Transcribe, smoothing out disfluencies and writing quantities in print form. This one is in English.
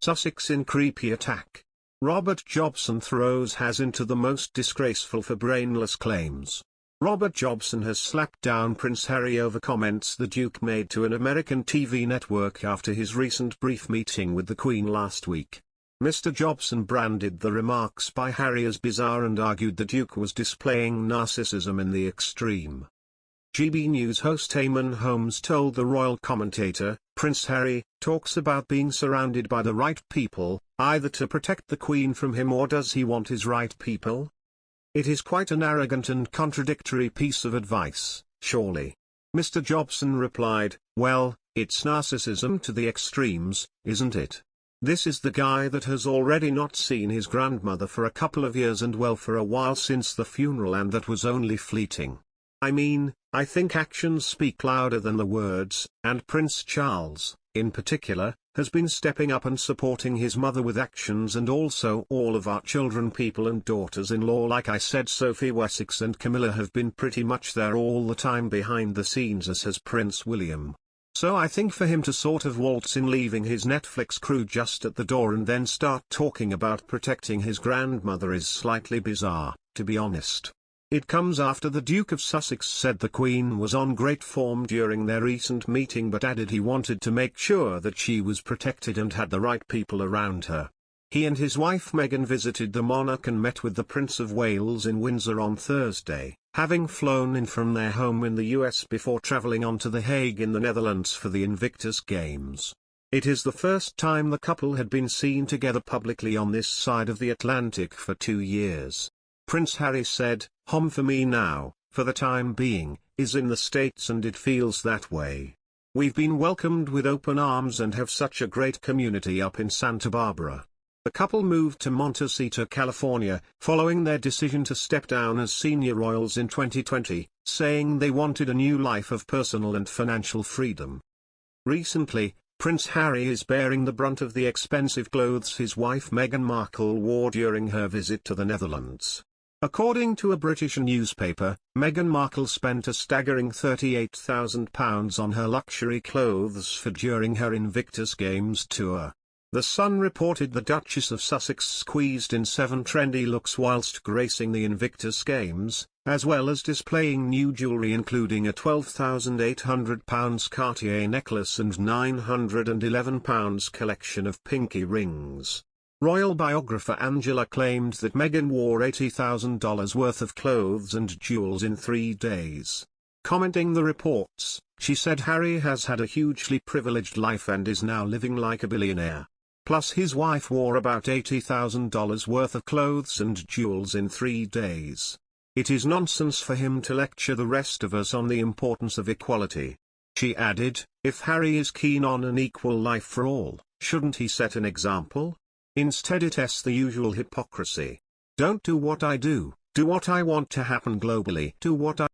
Sussex in creepy attack. Robert Jobson throws has into the most disgraceful for brainless claims. Robert Jobson has slapped down Prince Harry over comments the Duke made to an American TV network after his recent brief meeting with the Queen last week. Mr. Jobson branded the remarks by Harry as bizarre and argued the Duke was displaying narcissism in the extreme. GB News host Eamonn Holmes told the royal commentator, "Prince Harry talks about being surrounded by the right people, either to protect the Queen from him or does he want his right people? It is quite an arrogant and contradictory piece of advice, surely." Mr. Jobson replied, "Well, it's narcissism to the extremes, isn't it? This is the guy that has already not seen his grandmother for a couple of years and well for a while since the funeral, and that was only fleeting. I mean, I think actions speak louder than the words, and Prince Charles, in particular, has been stepping up and supporting his mother with actions, and also all of our children, people and daughters-in-law. Like I said, Sophie, Wessex and Camilla have been pretty much there all the time behind the scenes, as has Prince William. So I think for him to sort of waltz in leaving his Netflix crew just at the door and then start talking about protecting his grandmother is slightly bizarre, to be honest. It comes after the Duke of Sussex said the Queen was on great form during their recent meeting, but added he wanted to make sure that she was protected and had the right people around her. He and his wife Meghan visited the monarch and met with the Prince of Wales in Windsor on Thursday, having flown in from their home in the US before travelling on to The Hague in the Netherlands for the Invictus Games. It is the first time the couple had been seen together publicly on this side of the Atlantic for 2 years. Prince Harry said, "Home for me now, for the time being, is in the States, and it feels that way. We've been welcomed with open arms and have such a great community up in Santa Barbara." The couple moved to Montecito, California, following their decision to step down as senior royals in 2020, saying they wanted a new life of personal and financial freedom. Recently, Prince Harry is bearing the brunt of the expensive clothes his wife Meghan Markle wore during her visit to the Netherlands. According to a British newspaper, Meghan Markle spent a staggering £38,000 on her luxury clothes during her Invictus Games tour. The Sun reported the Duchess of Sussex squeezed in 7 trendy looks whilst gracing the Invictus Games, as well as displaying new jewellery including a £12,800 Cartier necklace and £911 collection of pinky rings. Royal biographer Angela claimed that Meghan wore $80,000 worth of clothes and jewels in 3 days. Commenting the reports, she said Harry has had a hugely privileged life and is now living like a billionaire. Plus his wife wore about $80,000 worth of clothes and jewels in 3 days. It is nonsense for him to lecture the rest of us on the importance of equality. She added, if Harry is keen on an equal life for all, shouldn't he set an example? Instead it's the usual hypocrisy. Don't do what I do what I want to happen globally. Do what I